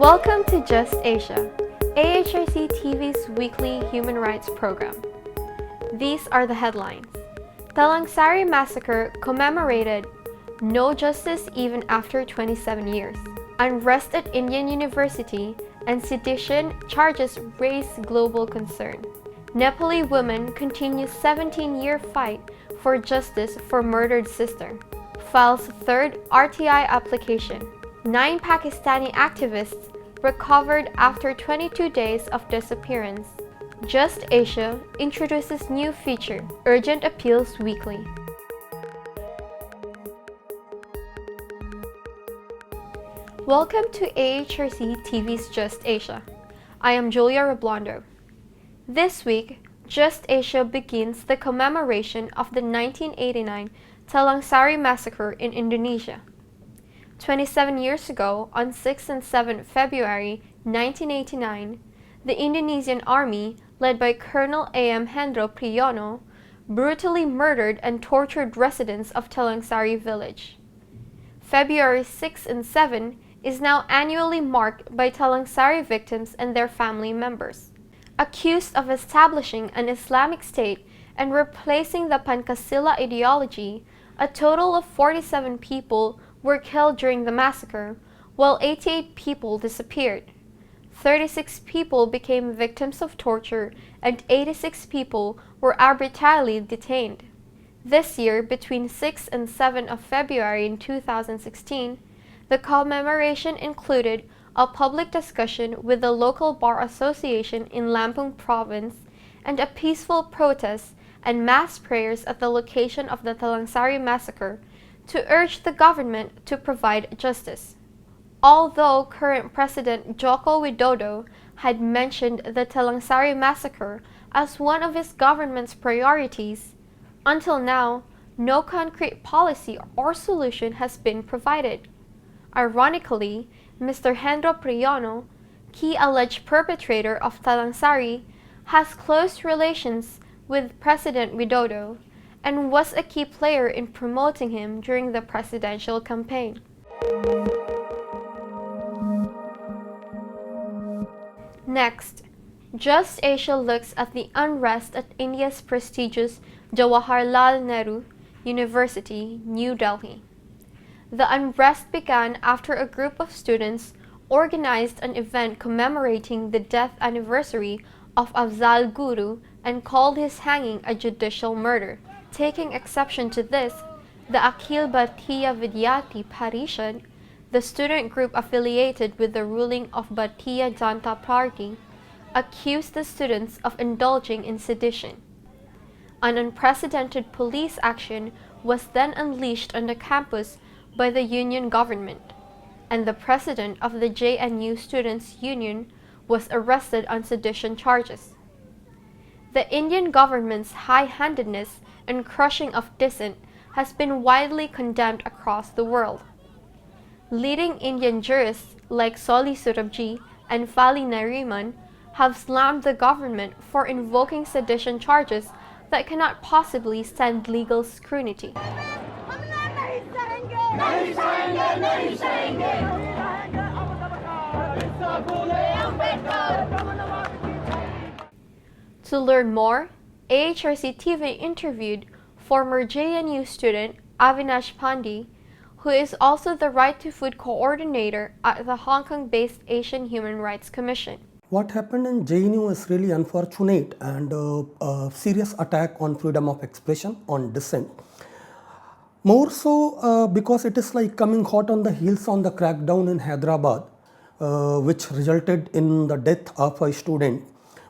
Welcome to Just Asia, AHRC TV's weekly human rights program. These are the headlines. Talangsari Massacre commemorated, no justice even after 27 years. Unrest at Indian University and sedition charges raise global concern. Nepali woman continues 17-year fight for justice for murdered sister. Files third RTI application. 9 Pakistani activists recovered after 22 days of disappearance. Just Asia introduces new feature, Urgent Appeals Weekly. Welcome to AHRC TV's Just Asia. I am Julia Reblando. This week, Just Asia begins the commemoration of the 1989 Talangsari Massacre in Indonesia. 27 years ago, on 6 and 7 February 1989, the Indonesian army, led by Colonel A.M. Hendro Priyono, brutally murdered and tortured residents of Talangsari village. February 6 and 7 is now annually marked by Talangsari victims and their family members. Accused of establishing an Islamic State and replacing the Pancasila ideology, a total of 47 people were killed during the massacre, while 88 people disappeared. 36 people became victims of torture and 86 people were arbitrarily detained. This year, between 6 and 7 of February in 2016, the commemoration included a public discussion with the local bar association in Lampung province and a peaceful protest and mass prayers at the location of the Talangsari massacre to urge the government to provide justice. Although current President Joko Widodo had mentioned the Talangsari massacre as one of his government's priorities, until now, no concrete policy or solution has been provided. Ironically, Mr. Hendro Priyono, key alleged perpetrator of Talangsari, has close relations with President Widodo and was a key player in promoting him during the presidential campaign. Next, Just Asia looks at the unrest at India's prestigious Jawaharlal Nehru University, New Delhi. The unrest began after a group of students organized an event commemorating the death anniversary of Afzal Guru and called his hanging a judicial murder. Taking exception to this, the Akhil Bharatiya Vidyarthi Parishad, the student group affiliated with the ruling of Bharatiya Janata Party, accused the students of indulging in sedition. An unprecedented police action was then unleashed on the campus by the union government, and the president of the JNU Students' Union was arrested on sedition charges. The Indian government's high-handedness and crushing of dissent has been widely condemned across the world. Leading Indian jurists like Soli Surabji and Fali Nariman have slammed the government for invoking sedition charges that cannot possibly stand legal scrutiny. To learn more, AHRC TV interviewed former JNU student Avinash Pandey, who is also the Right to Food coordinator at the Hong Kong-based Asian Human Rights Commission. What happened in JNU is really unfortunate and a serious attack on freedom of expression, on dissent. More so because it is like coming hot on the heels on the crackdown in Hyderabad, which resulted in the death of a student.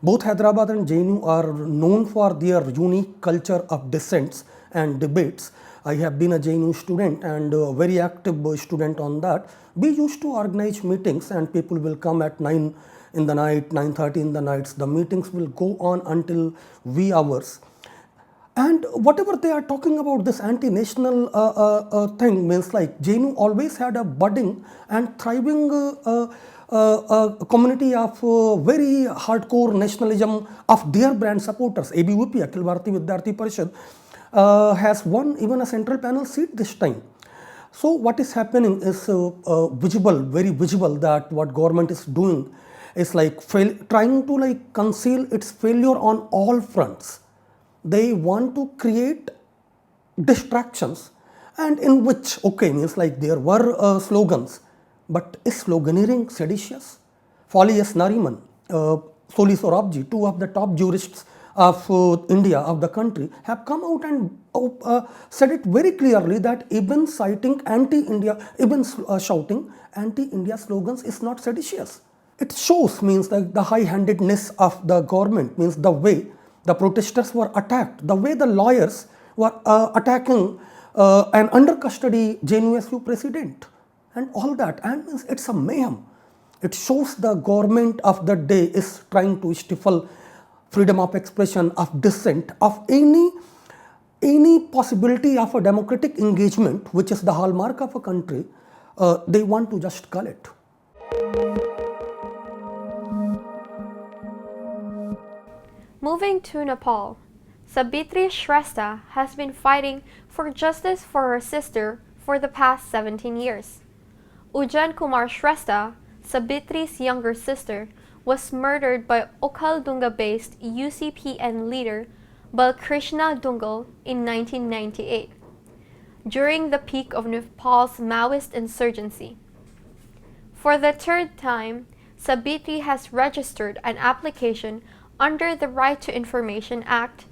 Both Hyderabad and JNU are known for their unique culture of dissents and debates. I have been a JNU student and a very active student on that. We used to organize meetings and people will come at 9 in the night, 9:30 in the nights. The meetings will go on until wee hours. And whatever they are talking about, this anti-national thing means like JNU always had a budding and thriving a community of very hardcore nationalism of their brand supporters. ABVP, Akhil Bharatiya Vidyarthi Parishad, has won even a central panel seat this time. So what is happening is visible, very visible, that what government is doing is like trying to like conceal its failure on all fronts. They want to create distractions, and in which, okay, means like there were slogans, but is sloganeering seditious? Fali S. Nariman, Soli Sorabji, two of the top jurists of India, of the country, have come out and said it very clearly that even citing anti-India, even shouting anti-India slogans is not seditious. It shows, means like the high-handedness of the government, means the way the protesters were attacked, the way the lawyers were attacking an under custody JNUSU president, and all that. And means it's a mayhem. It shows the government of the day is trying to stifle freedom of expression, of dissent, of any possibility of a democratic engagement, which is the hallmark of a country. They want to just cull it. Moving to Nepal, Sabitri Shrestha has been fighting for justice for her sister for the past 17 years. Ujjan Kumar Shrestha, Sabitri's younger sister, was murdered by Okhaldunga-based UCPN leader Balkrishna Dhungel in 1998, during the peak of Nepal's Maoist insurgency. For the third time, Sabitri has registered an application under the Right to Information Act,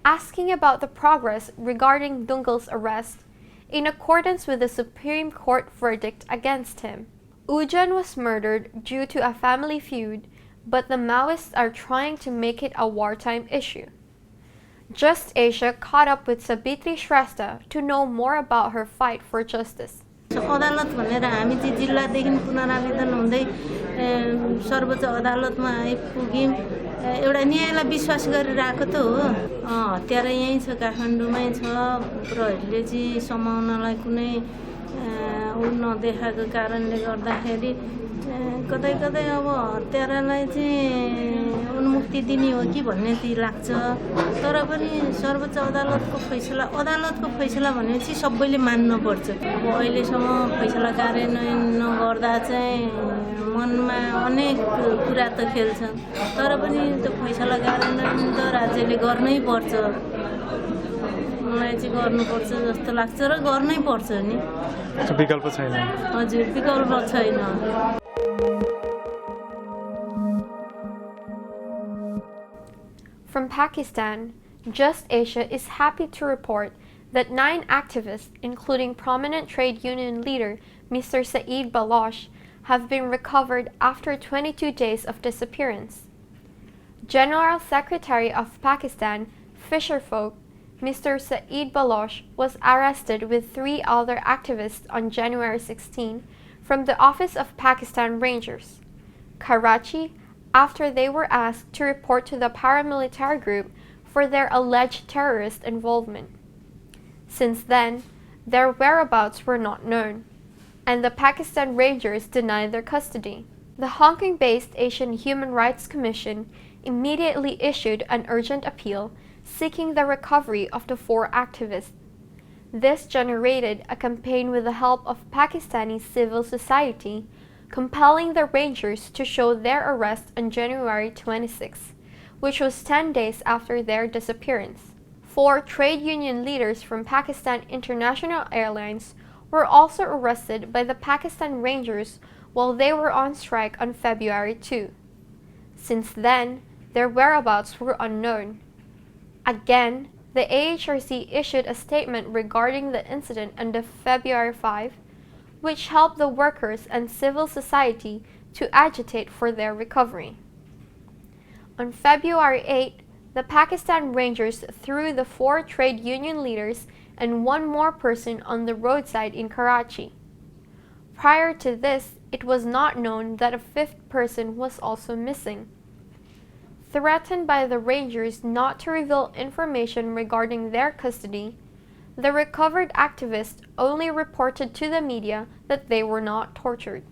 asking about the progress regarding Dhungel's arrest in accordance with the Supreme Court verdict against him. Ujjan was murdered due to a family feud, but the Maoists are trying to make it a wartime issue. Just Asia caught up with Sabitri Shrestha to know more about her fight for justice. अदालत भनेर हामी चाहिँ जिल्लादेखि पुनरावेदन हुँदै सर्वोच्च अदालतमा आइपुग्यौं एउटा न्यायलाई विश्वास गरिरहेको त हो हत्यारा यही छ काठमाडौँमै छ प्रहरीले चाहिँ समाउनलाई कुनै नदेखाएको कारणले गर्दाखेरि कतै कतै अब हत्यारालाई चाहिँ उन्मुक्ति दिने हो कि भन्ने चाहिँ लाग्छ तर पनि सर्वोच्च अदालतको फैसला भनेपछि सबैले मान्न पर्छ अब अहिलेसम्म फैसला कार्यान्वयन नगर्दा चाहिँ मनमा अनेक कुरा त खेल्छन् तर पनि त्यो फैसला कार्यान्वयन त राज्यले गर्नै पर्छ मलाई चाहिँ गर्नुपर्छ जस्तो लाग्छ र गर्नै पर्छ नि विकल्प छैन हजुर विकल्प छैन From Pakistan, Just Asia is happy to report that 9 activists, including prominent trade union leader Mr. Saeed Baloch, have been recovered after 22 days of disappearance. General Secretary of Pakistan, Fisherfolk, Mr. Saeed Baloch, was arrested with 3 other activists on January 16 from the office of Pakistan Rangers, Karachi, after they were asked to report to the paramilitary group for their alleged terrorist involvement. Since then, their whereabouts were not known, and the Pakistan Rangers denied their custody. The Hong Kong-based Asian Human Rights Commission immediately issued an urgent appeal seeking the recovery of the 4 activists. This generated a campaign with the help of Pakistani civil society, compelling the Rangers to show their arrest on January 26, which was 10 days after their disappearance. 4 trade union leaders from Pakistan International Airlines were also arrested by the Pakistan Rangers while they were on strike on February 2. Since then, their whereabouts were unknown. Again, the AHRC issued a statement regarding the incident on February 5, which helped the workers and civil society to agitate for their recovery. On February 8, the Pakistan Rangers threw the 4 trade union leaders and 1 more person on the roadside in Karachi. Prior to this, it was not known that a 5th person was also missing. Threatened by the Rangers not to reveal information regarding their custody, the recovered activists only reported to the media that they were not tortured.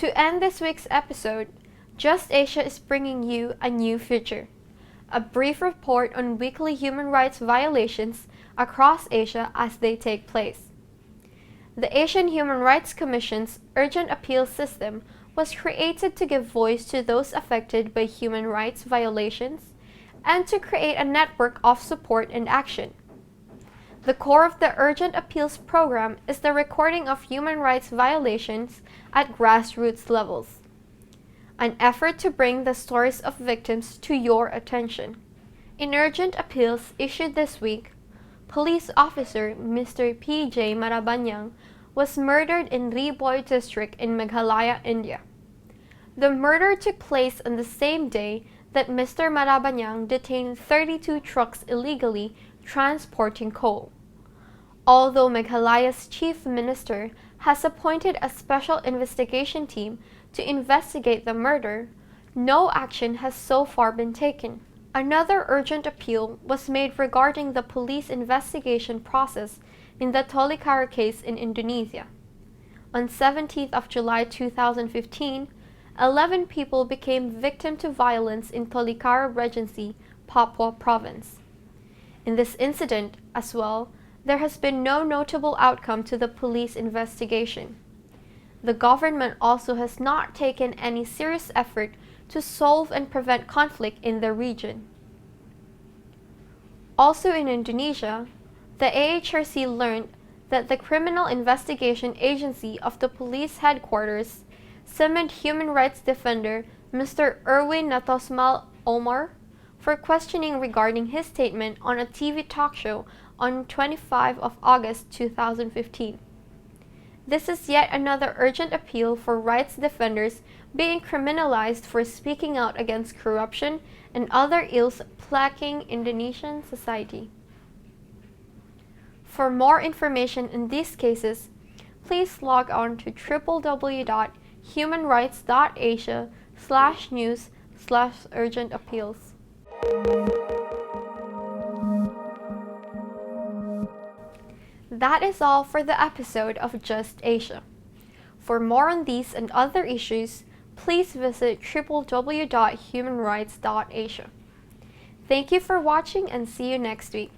To end this week's episode, Just Asia is bringing you a new feature, a brief report on weekly human rights violations across Asia as they take place. The Asian Human Rights Commission's urgent appeal system was created to give voice to those affected by human rights violations and to create a network of support and action. The core of the urgent appeals program is the recording of human rights violations at grassroots levels, an effort to bring the stories of victims to your attention. In urgent appeals issued this week, police officer Mr. P.J. Marabanyang was murdered in Riboy district in Meghalaya, India. The murder took place on the same day that Mr. Marabanyang detained 32 trucks illegally transporting coal. Although Meghalaya's chief minister has appointed a special investigation team to investigate the murder, no action has so far been taken. Another urgent appeal was made regarding the police investigation process in the Talangsari case in Indonesia. On 17th of July 2015, 11 people became victim to violence in Talangsari Regency, Papua Province. In this incident, as well, there has been no notable outcome to the police investigation. The government also has not taken any serious effort to solve and prevent conflict in the region. Also in Indonesia, the AHRC learned that the Criminal Investigation Agency of the police headquarters summoned human rights defender Mr. Erwin Natosmal Omar for questioning regarding his statement on a TV talk show on 25 of August 2015. This is yet another urgent appeal for rights defenders being criminalized for speaking out against corruption and other ills plaguing Indonesian society. For more information in these cases, please log on to www.humanrights.asia/news/urgent-appeals. That is all for the episode of Just Asia. For more on these and other issues, please visit www.humanrights.asia. Thank you for watching and see you next week.